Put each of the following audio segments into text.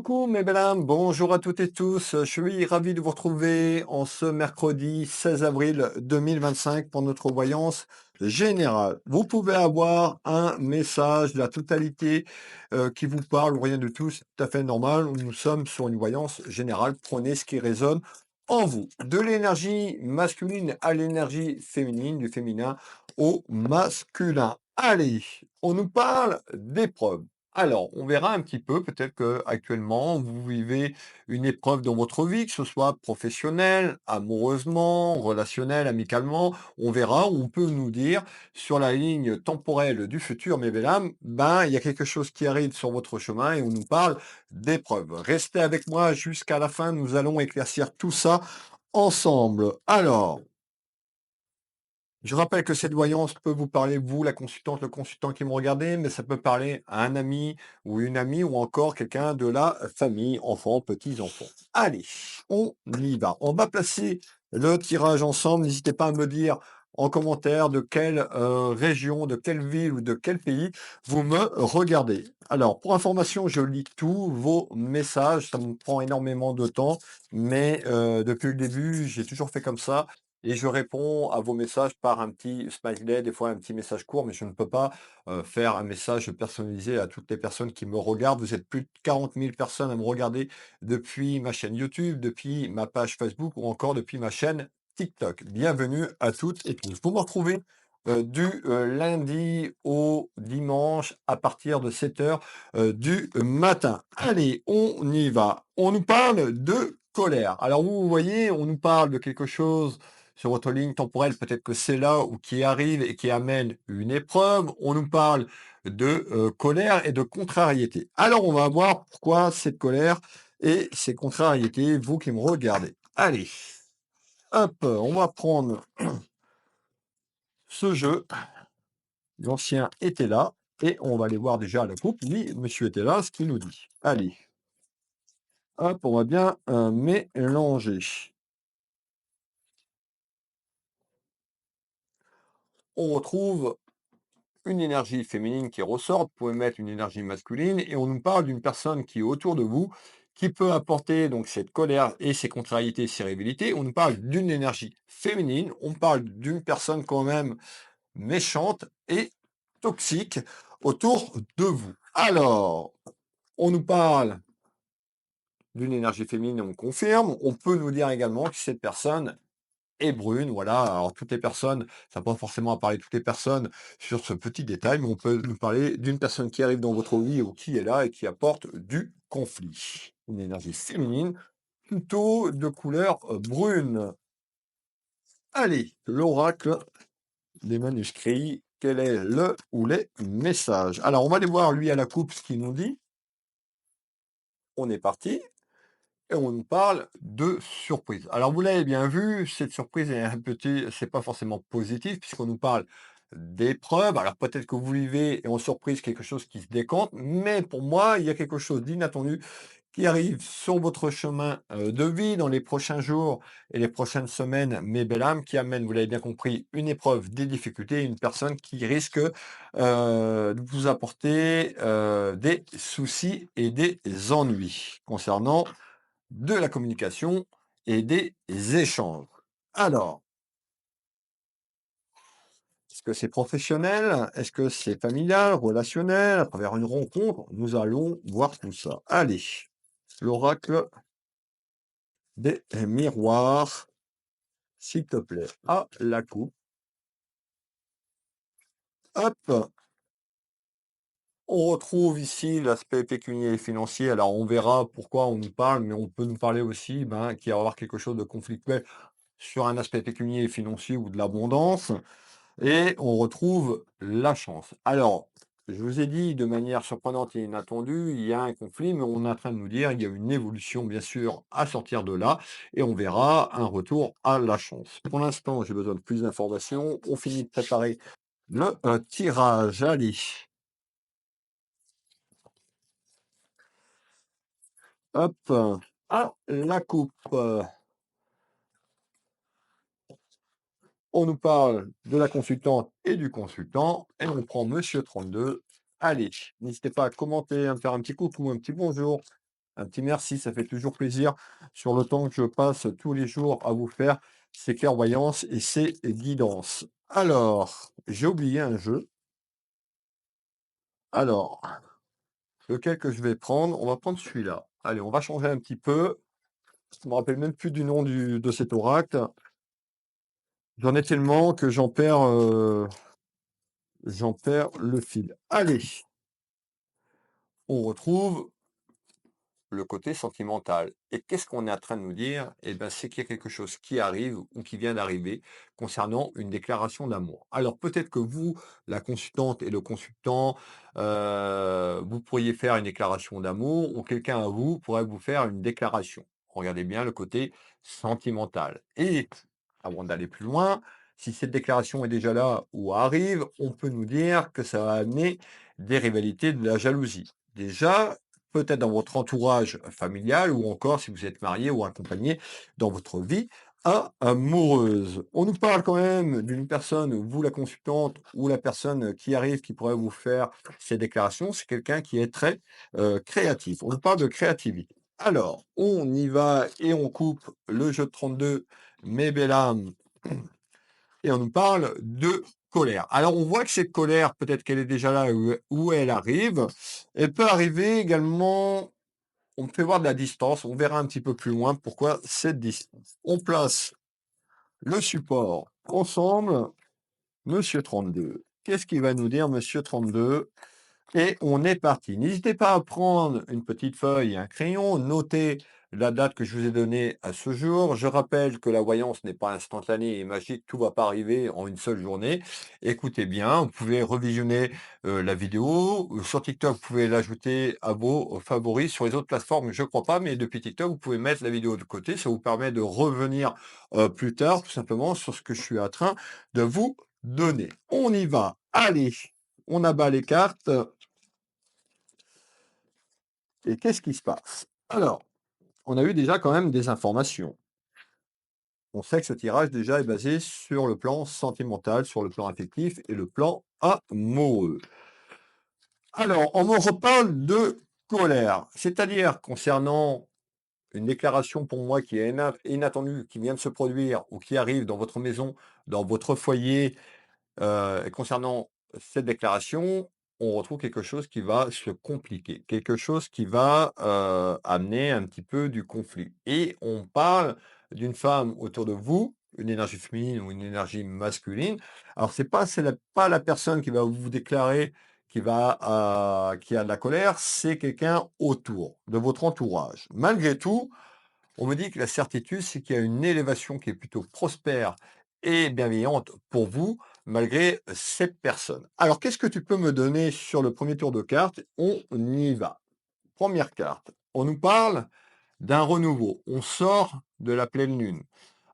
Coucou mes belles âmes, bonjour à toutes et tous. Je suis ravi de vous retrouver en ce mercredi 16 avril 2025 pour notre voyance générale. Vous pouvez avoir un message de la totalité qui vous parle ou rien du tout, c'est tout à fait normal. Nous sommes sur une voyance générale. Prenez ce qui résonne en vous. De l'énergie masculine à l'énergie féminine, du féminin au masculin. Allez, on nous parle d'épreuves. Alors, on verra un petit peu, peut-être que actuellement vous vivez une épreuve dans votre vie, que ce soit professionnelle, amoureusement, relationnelle, amicalement. On verra, on peut nous dire sur la ligne temporelle du futur, mes belles âmes, ben, il y a quelque chose qui arrive sur votre chemin et on nous parle d'épreuves. Restez avec moi jusqu'à la fin, nous allons éclaircir tout ça ensemble. Alors, je rappelle que cette voyance peut vous parler, vous, la consultante, le consultant qui me regardez, mais ça peut parler à un ami ou une amie ou encore quelqu'un de la famille, enfants, petits-enfants. Allez, on y va. On va placer le tirage ensemble. N'hésitez pas à me dire en commentaire de quelle région, de quelle ville ou de quel pays vous me regardez. Alors, pour information, je lis tous vos messages. Ça me prend énormément de temps, mais depuis le début, j'ai toujours fait comme ça. Et je réponds à vos messages par un petit smiley, des fois un petit message court, mais je ne peux pas faire un message personnalisé à toutes les personnes qui me regardent. Vous êtes plus de 40 000 personnes à me regarder depuis ma chaîne YouTube, depuis ma page Facebook ou encore depuis ma chaîne TikTok. Bienvenue à toutes et tous. Vous me retrouvez du lundi au dimanche à partir de 7 heures du matin. Allez, on y va. On nous parle de colère. Alors vous voyez, on nous parle de quelque chose sur votre ligne temporelle, peut-être que c'est là où qui arrive et qui amène une épreuve. On nous parle de colère et de contrariété. Alors, on va voir pourquoi cette colère et ces contrariétés, vous qui me regardez. Allez, hop, on va prendre ce jeu. L'ancien était là et on va aller voir déjà la coupe. Oui, monsieur était là, ce qu'il nous dit. Allez, hop, on va bien mélanger. On retrouve une énergie féminine qui ressort, vous pouvez mettre une énergie masculine et on nous parle d'une personne qui est autour de vous, qui peut apporter donc cette colère et ces contrariétés, ces rivalités. On nous parle d'une énergie féminine, on parle d'une personne quand même méchante et toxique autour de vous. Alors, on nous parle d'une énergie féminine, on confirme. On peut nous dire également que cette personne et brune, voilà. Alors toutes les personnes, ça n'a pas forcément à parler de toutes les personnes sur ce petit détail, mais on peut nous parler d'une personne qui arrive dans votre vie ou qui est là et qui apporte du conflit. Une énergie féminine, plutôt de couleur brune. Allez, l'oracle des manuscrits, quel est le ou les messages? Alors on va aller voir lui à la coupe ce qu'il nous dit. On est parti. Et on nous parle de surprise. Alors vous l'avez bien vu, cette surprise est un petit c'est pas forcément positif puisqu'on nous parle d'épreuves. Alors peut-être que vous vivez et en surprise quelque chose qui se décante, mais pour moi, il y a quelque chose d'inattendu qui arrive sur votre chemin, de vie dans les prochains jours et les prochaines semaines, mes belles âmes, qui amène, vous l'avez bien compris, une épreuve, des difficultés, une personne qui risque, de vous apporter, des soucis et des ennuis concernant de la communication et des échanges. Alors, est-ce que c'est professionnel? Est-ce que c'est familial, relationnel, à travers une rencontre? Nous allons voir tout ça. Allez, l'oracle des miroirs, s'il te plaît, à la coupe. Hop, on retrouve ici l'aspect pécunier et financier. Alors, on verra pourquoi on nous parle, mais on peut nous parler aussi ben, qu'il va y avoir quelque chose de conflictuel sur un aspect pécunier et financier ou de l'abondance. Et on retrouve la chance. Alors, je vous ai dit de manière surprenante et inattendue, il y a un conflit, mais on est en train de nous dire il y a une évolution, bien sûr, à sortir de là, et on verra un retour à la chance. Pour l'instant, j'ai besoin de plus d'informations. On finit de préparer le tirage. Allez, hop, à la coupe. On nous parle de la consultante et du consultant, et on prend Monsieur 32. Allez, n'hésitez pas à commenter, à me faire un petit coucou, un petit bonjour. un petit merci, ça fait toujours plaisir sur le temps que je passe tous les jours à vous faire ces clairvoyances et ces guidances. Alors, j'ai oublié un jeu. Alors, lequel que je vais prendre? On va prendre celui-là. Allez, on va changer un petit peu. Je me rappelle même plus du nom de cet oracle. J'en ai tellement que j'en perds le fil. Allez, on retrouve le côté sentimental. Et qu'est-ce qu'on est en train de nous dire? Eh ben, c'est qu'il y a quelque chose qui arrive ou qui vient d'arriver concernant une déclaration d'amour. Alors peut-être que vous, la consultante et le consultant, vous pourriez faire une déclaration d'amour ou quelqu'un à vous pourrait vous faire une déclaration. Regardez bien le côté sentimental. Et avant d'aller plus loin, si cette déclaration est déjà là ou arrive, on peut nous dire que ça va amener des rivalités, de la jalousie. Déjà, peut-être dans votre entourage familial ou encore si vous êtes marié ou accompagné dans votre vie amoureuse. On nous parle quand même d'une personne, vous la consultante ou la personne qui arrive, qui pourrait vous faire ces déclarations, c'est quelqu'un qui est très créatif. On nous parle de créativité. Alors, on y va et on coupe le jeu de 32, mes belles âmes, et on nous parle de colère. Alors, on voit que cette colère, peut-être qu'elle est déjà là où elle arrive. Elle peut arriver également, on me fait voir de la distance, on verra un petit peu plus loin pourquoi cette distance. On place le support ensemble, Monsieur 32. Qu'est-ce qu'il va nous dire, Monsieur 32? Et on est parti. N'hésitez pas à prendre une petite feuille et un crayon, noter la date que je vous ai donnée à ce jour. Je rappelle que la voyance n'est pas instantanée et magique, tout ne va pas arriver en une seule journée. Écoutez bien, vous pouvez revisionner la vidéo. Sur TikTok, vous pouvez l'ajouter à vos favoris. Sur les autres plateformes, je ne crois pas, mais depuis TikTok, vous pouvez mettre la vidéo de côté. Ça vous permet de revenir plus tard, tout simplement, sur ce que je suis en train de vous donner. On y va. Allez, on abat les cartes. Et qu'est-ce qui se passe? Alors, on a eu déjà quand même des informations. On sait que ce tirage déjà est basé sur le plan sentimental, sur le plan affectif et le plan amoureux. Alors, on me reparle de colère, c'est-à-dire concernant une déclaration pour moi qui est inattendue, qui vient de se produire ou qui arrive dans votre maison, dans votre foyer. Et concernant cette déclaration, on retrouve quelque chose qui va se compliquer, quelque chose qui va, amener un petit peu du conflit et on parle d'une femme autour de vous, une énergie féminine ou une énergie masculine. Alors c'est pas la personne qui va vous déclarer qui a de la colère, c'est quelqu'un autour, de votre entourage. Malgré tout, on me dit que la certitude, c'est qu'il y a une élévation qui est plutôt prospère et bienveillante pour vous, malgré cette personne. Alors, qu'est-ce que tu peux me donner sur le premier tour de cartes? On y va. Première carte. On nous parle d'un renouveau. On sort de la pleine lune.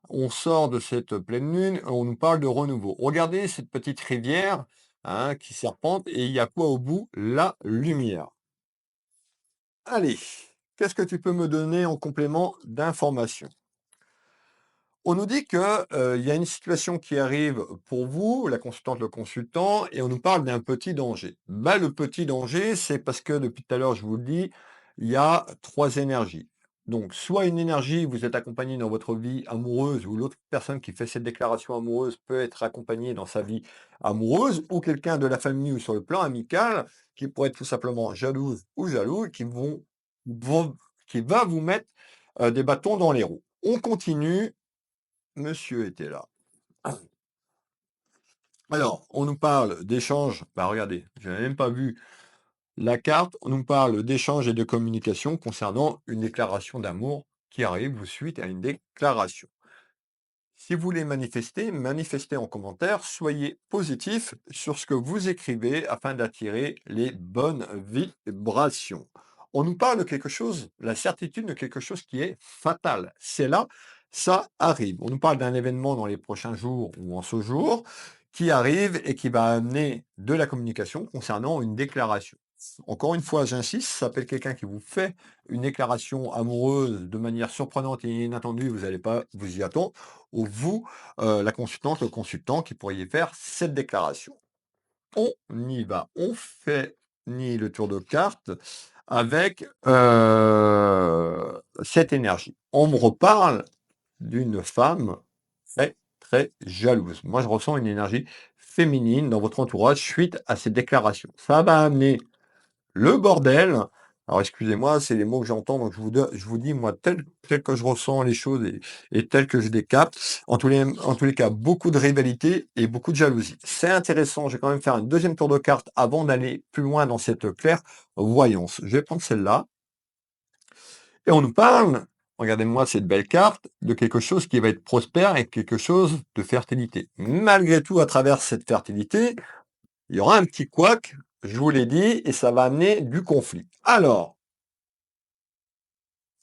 On sort de cette pleine lune, on nous parle de renouveau. Regardez cette petite rivière hein, qui serpente et il y a quoi au bout? La lumière. Allez, qu'est-ce que tu peux me donner en complément d'information? On nous dit que, il y a une situation qui arrive pour vous, la consultante, le consultant, et on nous parle d'un petit danger. Bah, le petit danger, c'est parce que depuis tout à l'heure, je vous le dis, il y a 3 énergies. Donc, soit une énergie, vous êtes accompagné dans votre vie amoureuse ou l'autre personne qui fait cette déclaration amoureuse peut être accompagnée dans sa vie amoureuse ou quelqu'un de la famille ou sur le plan amical qui pourrait être tout simplement jalouse ou jaloux et vont qui va vous mettre, des bâtons dans les roues. On continue. Monsieur était là. Alors, on nous parle d'échange. Bah, regardez, je n'avais même pas vu la carte. On nous parle d'échange et de communication concernant une déclaration d'amour qui arrive suite à une déclaration. Si vous voulez manifester, manifestez en commentaire, soyez positif sur ce que vous écrivez afin d'attirer les bonnes vibrations. On nous parle de quelque chose, la certitude de quelque chose qui est fatal. C'est là, ça arrive. On nous parle d'un événement dans les prochains jours ou en ce jour qui arrive et qui va amener de la communication concernant une déclaration. Encore une fois, j'insiste, ça s'appelle quelqu'un qui vous fait une déclaration amoureuse de manière surprenante et inattendue, vous n'allez pas vous y attendre ou vous, la consultante, le consultant qui pourriez faire cette déclaration. On y va, on fait ni le tour de cartes. avec cette énergie. On me reparle d'une femme très, très jalouse. Moi, je ressens une énergie féminine dans votre entourage suite à ces déclarations. Ça va amener le bordel. Alors excusez-moi, c'est les mots que j'entends, donc je vous dis, moi, tel que je ressens les choses et tel que je les capte, en tous les cas, beaucoup de rivalité et beaucoup de jalousie. C'est intéressant, je vais quand même faire un deuxième tour de carte avant d'aller plus loin dans cette clairvoyance. Je vais prendre celle-là et on nous parle, regardez-moi cette belle carte, de quelque chose qui va être prospère et quelque chose de fertilité. Malgré tout, à travers cette fertilité, il y aura un petit couac, je vous l'ai dit, et ça va amener du conflit. Alors,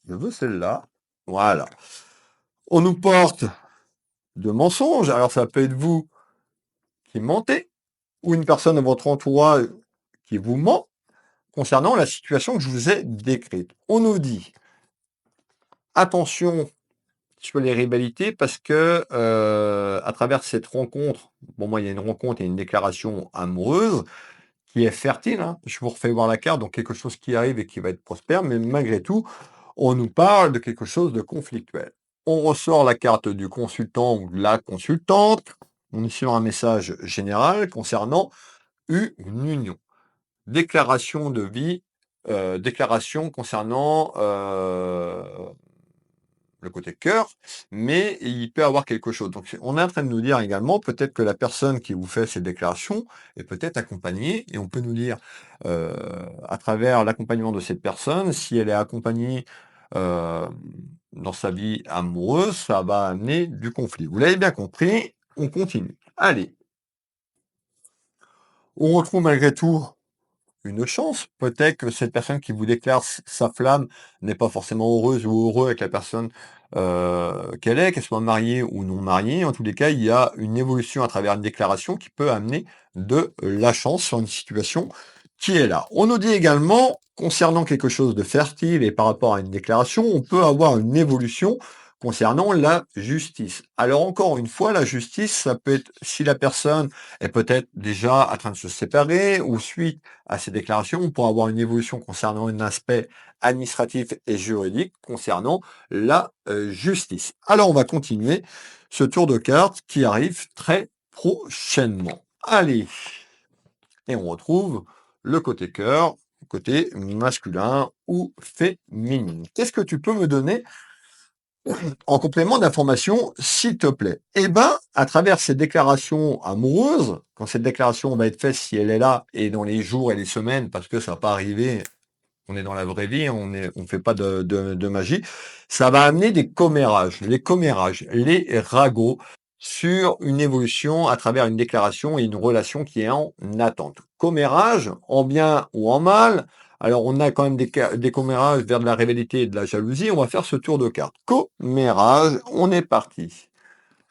je veux celle-là. Voilà. On nous porte de mensonges. Alors, ça peut être vous qui mentez ou une personne de votre entourage qui vous ment concernant la situation que je vous ai décrite. On nous dit attention sur les rivalités parce que à travers cette rencontre, bon, moi, il y a une rencontre et une déclaration amoureuse qui est fertile, hein. Je vous refais voir la carte, donc quelque chose qui arrive et qui va être prospère, mais malgré tout, on nous parle de quelque chose de conflictuel. On ressort la carte du consultant ou de la consultante. On est sur un message général concernant une union. Déclaration de vie, déclaration concernant le côté cœur, mais il peut avoir quelque chose. Donc, on est en train de nous dire également, peut-être que la personne qui vous fait ces déclarations est peut-être accompagnée, et on peut nous dire, euh, à travers l'accompagnement de cette personne, si elle est accompagnée euh, dans sa vie amoureuse, ça va amener du conflit. Vous l'avez bien compris, on continue. Allez, on retrouve malgré tout une chance. Peut-être que cette personne qui vous déclare sa flamme n'est pas forcément heureuse ou heureux avec la personne qu'elle est, qu'elle soit mariée ou non mariée. En tous les cas, il y a une évolution à travers une déclaration qui peut amener de la chance sur une situation qui est là. On nous dit également, concernant quelque chose de fertile et par rapport à une déclaration, on peut avoir une évolution concernant la justice. Alors encore une fois, la justice, ça peut être si la personne est peut-être déjà en train de se séparer ou suite à ces déclarations pour avoir une évolution concernant un aspect administratif et juridique concernant la justice. Alors on va continuer ce tour de cartes qui arrive très prochainement. Allez, et on retrouve le côté cœur, côté masculin ou féminin. Qu'est-ce que tu peux me donner en complément d'information, s'il te plaît? Eh ben, à travers ces déclarations amoureuses, quand cette déclaration va être faite, si elle est là, et dans les jours et les semaines, parce que ça va pas arriver, on est dans la vraie vie, on fait pas de magie, ça va amener des commérages, les ragots sur une évolution à travers une déclaration et une relation qui est en attente. Commérage, en bien ou en mal, alors on a quand même des commérages vers de la rivalité et de la jalousie, on va faire ce tour de cartes. Commérage, on est parti.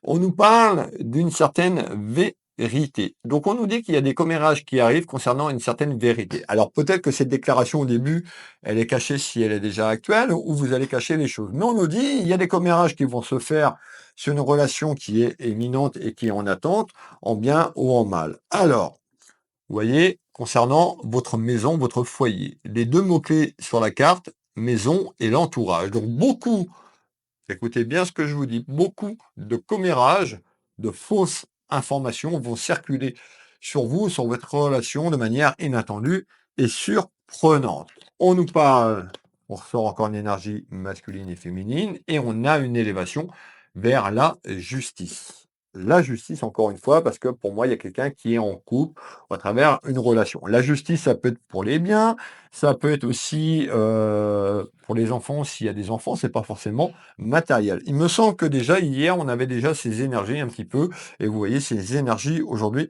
On nous parle d'une certaine vérité. Donc on nous dit qu'il y a des commérages qui arrivent concernant une certaine vérité. Alors peut-être que cette déclaration au début, elle est cachée si elle est déjà actuelle, ou vous allez cacher les choses. Mais on nous dit il y a des commérages qui vont se faire sur une relation qui est éminente et qui est en attente, en bien ou en mal. Alors, vous voyez, concernant votre maison, votre foyer, les deux mots-clés sur la carte, maison et l'entourage. Donc beaucoup, écoutez bien ce que je vous dis. Beaucoup de commérages, de fausses informations vont circuler sur vous, sur votre relation de manière inattendue et surprenante. On nous parle, on ressort encore une énergie masculine et féminine et on a une élévation vers la justice. La justice, encore une fois, parce que pour moi, il y a quelqu'un qui est en couple à travers une relation. La justice, ça peut être pour les biens, ça peut être aussi pour les enfants, s'il y a des enfants, c'est pas forcément matériel. Il me semble que déjà hier, on avait déjà ces énergies un petit peu, et vous voyez, ces énergies aujourd'hui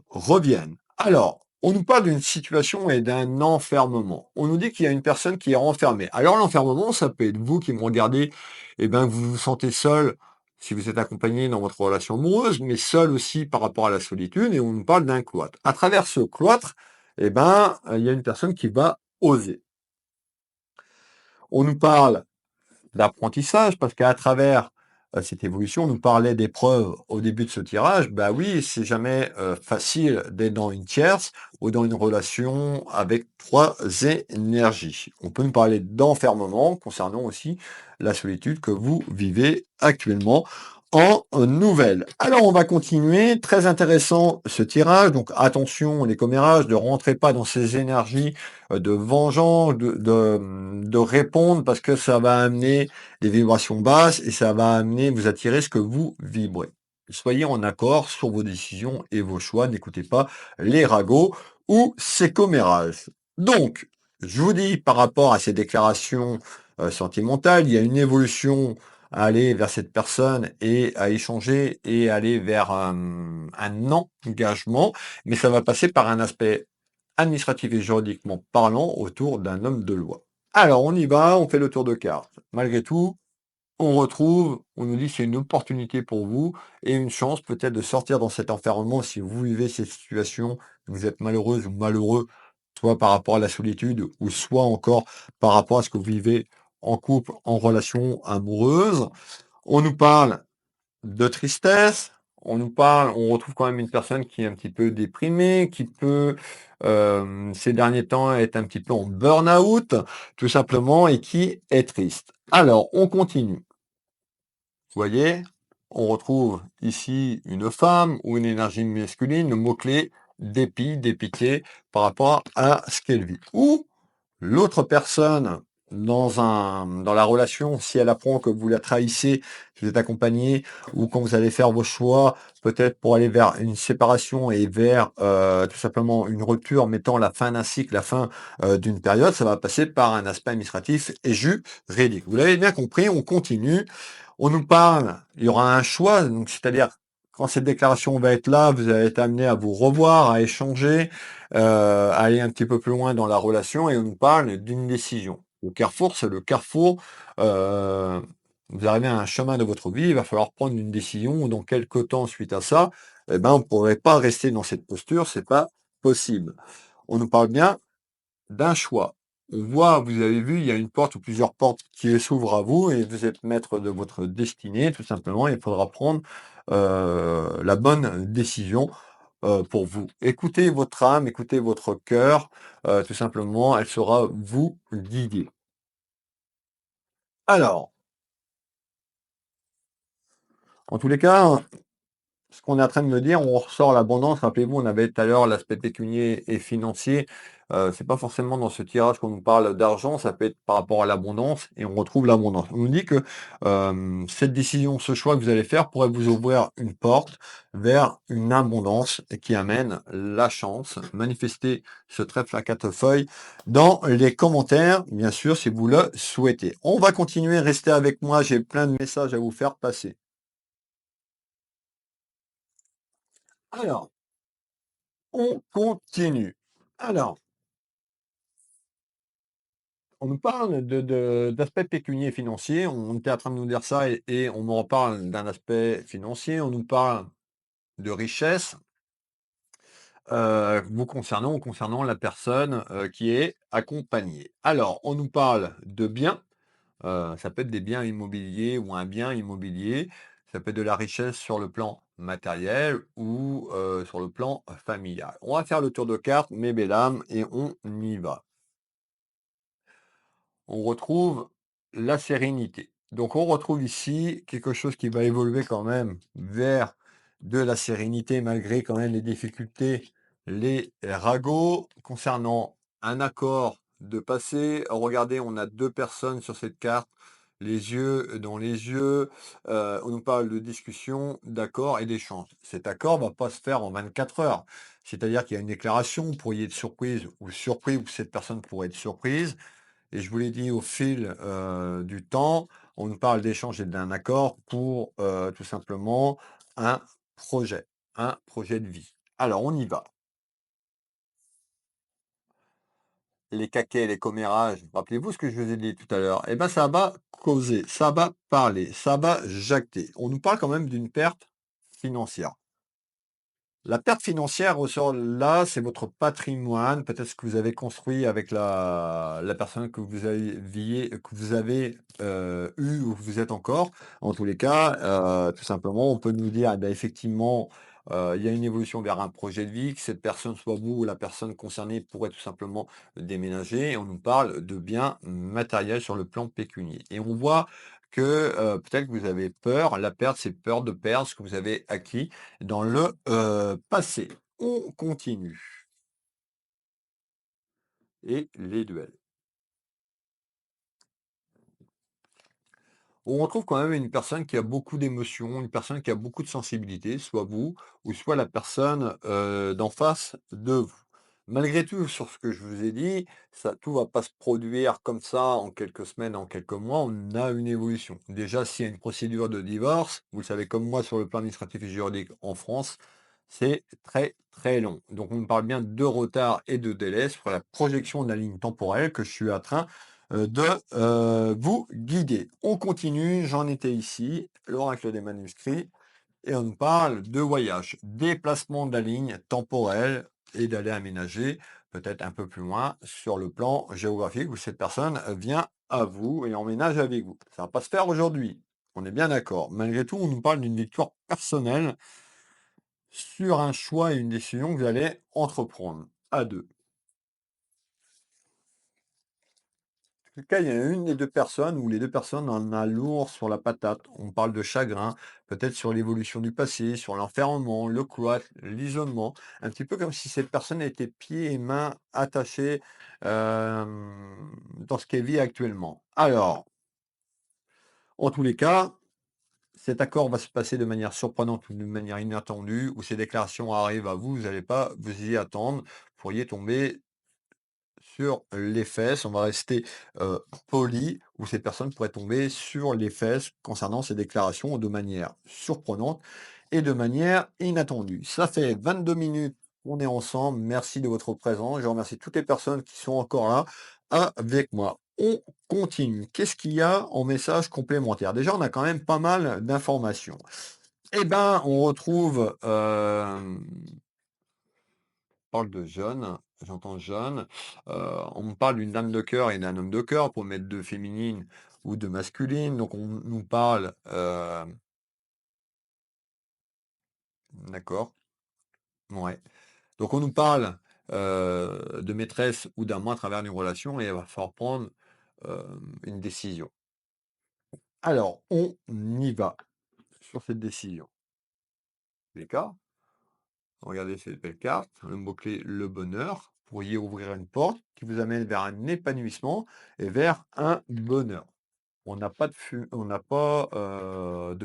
reviennent. Alors, on nous parle d'une situation et d'un enfermement. On nous dit qu'il y a une personne qui est renfermée. Alors l'enfermement, ça peut être vous qui me regardez, et ben vous vous sentez seul si vous êtes accompagné dans votre relation amoureuse, mais seul aussi par rapport à la solitude, et on nous parle d'un cloître. À travers ce cloître, eh ben, il y a une personne qui va oser. On nous parle d'apprentissage parce qu'à travers cette évolution. On nous parlait d'épreuves au début de ce tirage. Bah oui, c'est jamais, facile d'être dans une tierce ou dans une relation avec 3 énergies. On peut nous parler d'enfermement concernant aussi la solitude que vous vivez actuellement en nouvelle. Alors on va continuer, très intéressant ce tirage, donc attention les commérages, ne rentrez pas dans ces énergies, de vengeance, de répondre parce que ça va amener des vibrations basses et ça va amener vous attirer ce que vous vibrez. Soyez en accord sur vos décisions et vos choix, n'écoutez pas les ragots ou ces commérages. Donc, je vous dis par rapport à ces déclarations, sentimentales, il y a une évolution à aller vers cette personne et à échanger et aller vers un engagement, mais ça va passer par un aspect administratif et juridiquement parlant autour d'un homme de loi. Alors on y va, on fait le tour de cartes. Malgré tout, on retrouve, on nous dit c'est une opportunité pour vous et une chance peut-être de sortir dans cet enfermement si vous vivez cette situation, vous êtes malheureuse ou malheureux, soit par rapport à la solitude ou soit encore par rapport à ce que vous vivez en couple, en relation amoureuse. On nous parle de tristesse, on retrouve quand même une personne qui est un petit peu déprimée, qui peut, ces derniers temps être un petit peu en burn-out, tout simplement et qui est triste. Alors on continue. Vous voyez? On retrouve ici une femme ou une énergie masculine, le mot-clé dépit, dépité par rapport à ce qu'elle vit. Ou l'autre personne dans la relation, si elle apprend que vous la trahissez, si vous êtes accompagné ou quand vous allez faire vos choix, peut-être pour aller vers une séparation et vers, tout simplement une rupture mettant la fin d'un cycle, la fin, d'une période, ça va passer par un aspect administratif et juridique. Vous l'avez bien compris, on continue. On nous parle, il y aura un choix, donc c'est-à-dire quand cette déclaration va être là, vous allez être amené à vous revoir, à échanger, à aller un petit peu plus loin dans la relation et on nous parle d'une décision. Le carrefour, c'est le carrefour, heu, vous arrivez à un chemin de votre vie, il va falloir prendre une décision dans quelque temps suite à ça, et ben, on ne pourrait pas rester dans cette posture, c'est pas possible. On nous parle bien d'un choix. On voit, vous avez vu, il y a une porte ou plusieurs portes qui s'ouvrent à vous et vous êtes maître de votre destinée, tout simplement. Il faudra prendre la bonne décision pour vous. Écoutez votre âme, écoutez votre cœur, tout simplement, elle saura vous guider. Alors, en tous les cas, ce qu'on est en train de me dire, on ressort l'abondance. Rappelez-vous, on avait tout à l'heure l'aspect pécunier et financier. C'est pas forcément dans ce tirage qu'on nous parle d'argent, ça peut être par rapport à l'abondance et on retrouve l'abondance. On nous dit que, cette décision, ce choix que vous allez faire pourrait vous ouvrir une porte vers une abondance qui amène la chance. Manifestez ce trèfle à 4 feuilles dans les commentaires, bien sûr, si vous le souhaitez. On va continuer, restez avec moi, j'ai plein de messages à vous faire passer. Alors, on continue. Alors, on nous parle d'aspect pécunier et financier. On était en train de nous dire ça et on me reparle d'un aspect financier. On nous parle de richesse, vous concernant ou concernant la personne, qui est accompagnée. Alors, on nous parle de biens, ça peut être des biens immobiliers ou un bien immobilier. Ça peut être de la richesse sur le plan matériel ou, sur le plan familial. On va faire le tour de cartes, mes belles dames, et on y va. On retrouve la sérénité. Donc on retrouve ici quelque chose qui va évoluer quand même vers de la sérénité malgré quand même les difficultés, les ragots. Concernant un accord de passé, regardez, on a 2 personnes sur cette carte, les yeux dans les yeux, on nous parle de discussion, d'accord et d'échange. Cet accord va pas se faire en 24 heures. C'est-à-dire qu'il y a une déclaration, vous pourriez être surprise ou surpris ou cette personne pourrait être surprise. Et je vous l'ai dit au fil, du temps, on nous parle d'échange et d'un accord pour, tout simplement un projet, un projet de vie. Alors on y va. Les caquets, les commérages, rappelez-vous ce que je vous ai dit tout à l'heure? Eh ben, ça va causer, ça va parler, ça va jacter. On nous parle quand même d'une perte financière. La perte financière ressort là, c'est votre patrimoine, peut-être ce que vous avez construit avec la personne que vous avez eue ou que vous êtes encore. En tous les cas, tout simplement, on peut nous dire, eh bah, effectivement, il y a une évolution vers un projet de vie, que cette personne, soit vous ou la personne concernée, pourrait tout simplement déménager et on nous parle de biens matériels sur le plan pécunier et on voit que, peut-être que vous avez peur. La perte, c'est peur de perdre ce que vous avez acquis dans le, passé. On continue et les duels. On retrouve quand même une personne qui a beaucoup d'émotions, une personne qui a beaucoup de sensibilité, soit vous ou soit la personne, d'en face de vous. Malgré tout, sur ce que je vous ai dit, ça tout va pas se produire comme ça en quelques semaines, en quelques mois, on a une évolution. Déjà, s'il y a une procédure de divorce, vous le savez comme moi sur le plan administratif et juridique en France, c'est très, très long. Donc on parle bien de retard et de délai sur la projection de la ligne temporelle que je suis en train de vous guider. On continue, j'en étais ici, l'oracle des manuscrits, et on nous parle de voyage, déplacement de la ligne temporelle et d'aller aménager peut-être un peu plus loin sur le plan géographique où cette personne vient à vous et emménage avec vous. Ça va pas se faire aujourd'hui, on est bien d'accord. Malgré tout, on nous parle d'une victoire personnelle sur un choix et une décision que vous allez entreprendre à deux. Le cas, il y a une des 2 personnes ou les 2 personnes en a lourd sur la patate. On parle de chagrin, peut-être sur l'évolution du passé, sur l'enfermement, le cloître, l'isolement, un petit peu comme si cette personne était pieds et mains attachés, dans ce qu'elle vit actuellement. Alors, en tous les cas, cet accord va se passer de manière surprenante ou de manière inattendue, ou ces déclarations arrivent à vous, vous n'allez pas vous y attendre. Vous pourriez tomber sur les fesses, on va rester, poli, où cette personne pourrait tomber sur les fesses concernant ces déclarations de manière surprenante et de manière inattendue. Ça fait 22 minutes qu'on est ensemble. Merci de votre présence. Je remercie toutes les personnes qui sont encore là avec moi. On continue. Qu'est-ce qu'il y a en message complémentaire? Déjà, on a quand même pas mal d'informations. Eh ben, on retrouve, parle de jeune, j'entends jeune, on me parle d'une dame de cœur et d'un homme de cœur pour mettre de féminine ou de masculine, donc on nous parle, d'accord, ouais. Donc on nous parle, de maîtresse ou d'amant à travers une relation et il va falloir prendre, une décision. Alors, on y va sur cette décision. Les cas, regardez cette belle carte, le mot-clé: le bonheur. Vous pourriez ouvrir une porte qui vous amène vers un épanouissement et vers un bonheur. On n'a pas de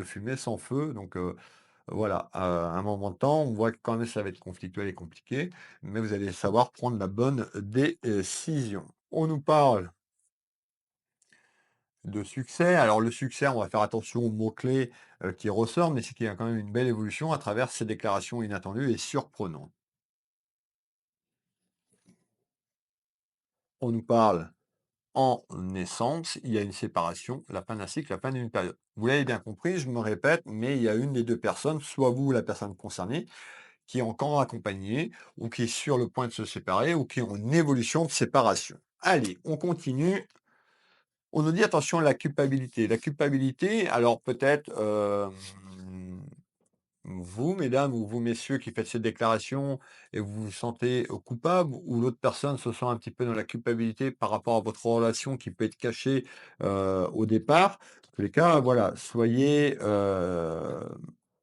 fumée sans feu, donc voilà, à un moment de temps, on voit que quand même ça va être conflictuel et compliqué, mais vous allez savoir prendre la bonne décision. On nous parle de succès. Alors le succès, on va faire attention aux mots-clés, qui ressortent, mais c'est qu'il y a quand même une belle évolution à travers ces déclarations inattendues et surprenantes. On nous parle en naissance, il y a une séparation, la fin d'un cycle, la fin d'une période. Vous l'avez bien compris, je me répète, mais il y a une des 2 personnes, soit vous ou la personne concernée, qui est encore accompagnée ou qui est sur le point de se séparer ou qui est en évolution de séparation. Allez, on continue. On nous dit attention à la culpabilité. La culpabilité, alors peut-être, vous, mesdames, ou vous, messieurs, qui faites cette déclaration et vous vous sentez coupable, ou l'autre personne se sent un petit peu dans la culpabilité par rapport à votre relation qui peut être cachée au départ. En tous les cas, voilà, soyez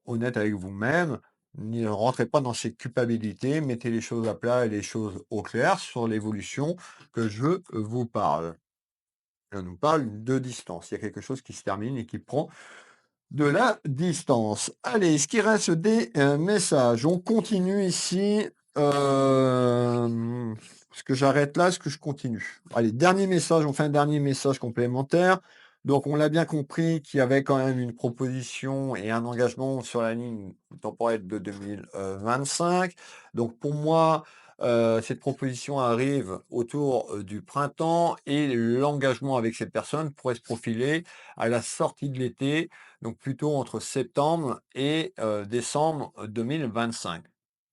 honnête avec vous-même. Ne rentrez pas dans ces culpabilités, mettez les choses à plat et les choses au clair sur l'évolution que je vous parle. On nous parle de distance. Il y a quelque chose qui se termine et qui prend de la distance. Allez, ce qui reste des messages. On continue ici. Est-ce que j'arrête là? Est-ce que je continue? Allez, dernier message. On fait un dernier message complémentaire. Donc, on l'a bien compris qu'il y avait quand même une proposition et un engagement sur la ligne temporelle de 2025. Donc, pour moi, cette proposition arrive autour du printemps et l'engagement avec cette personne pourrait se profiler à la sortie de l'été, donc plutôt entre septembre et décembre 2025.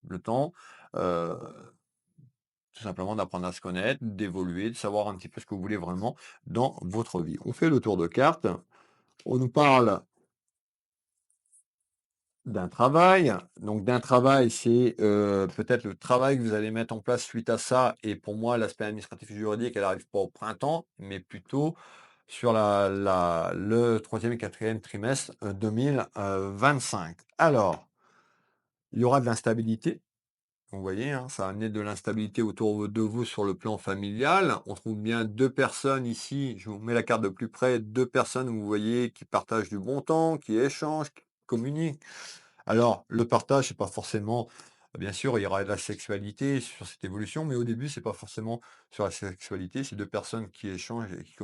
Le temps, heu, tout simplement d'apprendre à se connaître, d'évoluer, de savoir un petit peu ce que vous voulez vraiment dans votre vie. On fait le tour de cartes, on nous parle d'un travail. Donc d'un travail, c'est, peut-être le travail que vous allez mettre en place suite à ça et pour moi, l'aspect administratif et juridique, elle arrive pas au printemps, mais plutôt sur le troisième et quatrième trimestre, 2025. Alors, il y aura de l'instabilité. Vous voyez, hein, ça a amené de l'instabilité autour de vous sur le plan familial. On trouve bien 2 personnes ici, je vous mets la carte de plus près, 2 personnes, vous voyez, qui partagent du bon temps, qui échangent, qui communiquent. Alors, le partage, c'est pas forcément bien sûr, il y aura de la sexualité sur cette évolution, mais au début, c'est pas forcément sur la sexualité, c'est 2 personnes qui échangent et qui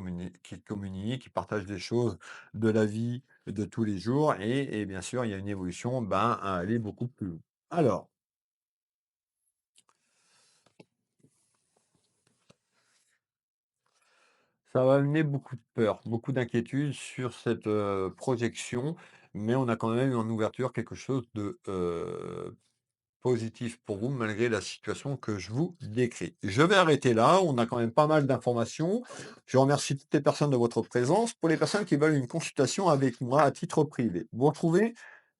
communiquent, qui partagent des choses de la vie de tous les jours et bien sûr, il y a une évolution, ben, à aller beaucoup plus loin. Alors, ça va amener beaucoup de peur, beaucoup d'inquiétude sur cette, projection, mais on a quand même en ouverture quelque chose de, positif pour vous malgré la situation que je vous décris. Je vais arrêter là, on a quand même pas mal d'informations. Je remercie toutes les personnes de votre présence. Pour les personnes qui veulent une consultation avec moi à titre privé, vous retrouvez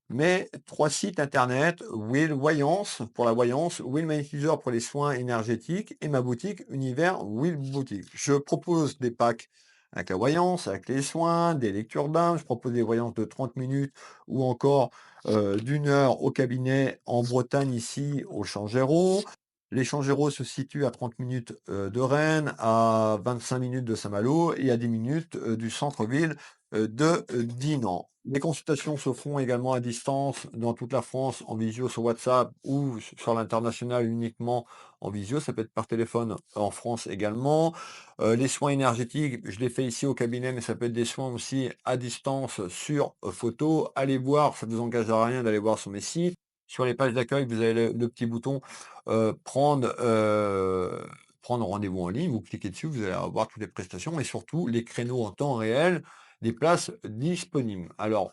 mes 3 sites internet, Will Voyance pour la voyance, Will Magnétiseur pour les soins énergétiques et ma boutique Univers Will Boutique. Je propose des packs avec la voyance, avec les soins, des lectures d'âme, je propose des voyances de 30 minutes ou encore d'1 heure au cabinet en Bretagne ici au Changéro. Les Changéros se situent à 30 minutes de Rennes, à 25 minutes de Saint-Malo et à 10 minutes du centre-ville de Dinan. Les consultations se font également à distance dans toute la France en visio sur WhatsApp ou sur l'international uniquement en visio. Ça peut être par téléphone en France également. Les soins énergétiques, je les fais ici au cabinet, mais ça peut être des soins aussi à distance sur photo. Allez voir, ça ne vous engage à rien d'aller voir sur mes sites. Sur les pages d'accueil, vous avez le petit bouton prendre rendez-vous en ligne. Vous cliquez dessus, vous allez avoir toutes les prestations et surtout les créneaux en temps réel des places disponibles. Alors,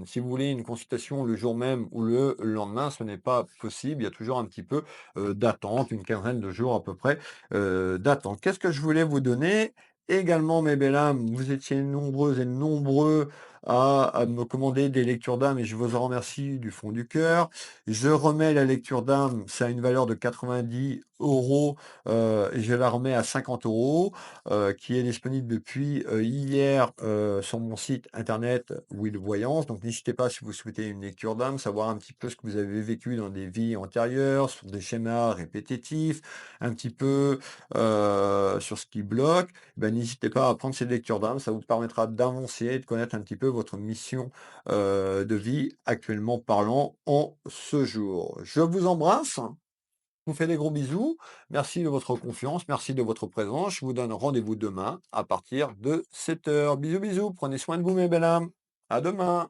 si vous voulez une consultation le jour même ou le lendemain, ce n'est pas possible. Il y a toujours un petit peu, d'attente, une quinzaine de jours à peu près, d'attente. Qu'est-ce que je voulais vous donner? Également, mes belles âmes, vous étiez nombreuses et nombreux à me commander des lectures d'âme et je vous en remercie du fond du cœur. Je remets la lecture d'âme, ça a une valeur de 90 €, et je la remets à 50 €, qui est disponible depuis, hier, sur mon site internet Will Voyance. Donc n'hésitez pas si vous souhaitez une lecture d'âme, savoir un petit peu ce que vous avez vécu dans des vies antérieures, sur des schémas répétitifs, un petit peu, sur ce qui bloque. Ben n'hésitez pas à prendre cette lecture d'âme, ça vous permettra d'avancer et de connaître un petit peu votre mission, de vie actuellement parlant en ce jour. Je vous embrasse. Je vous fais des gros bisous. Merci de votre confiance, merci de votre présence. Je vous donne rendez-vous demain à partir de 7 heures. Bisous, bisous. Prenez soin de vous, mes belles âmes. À demain.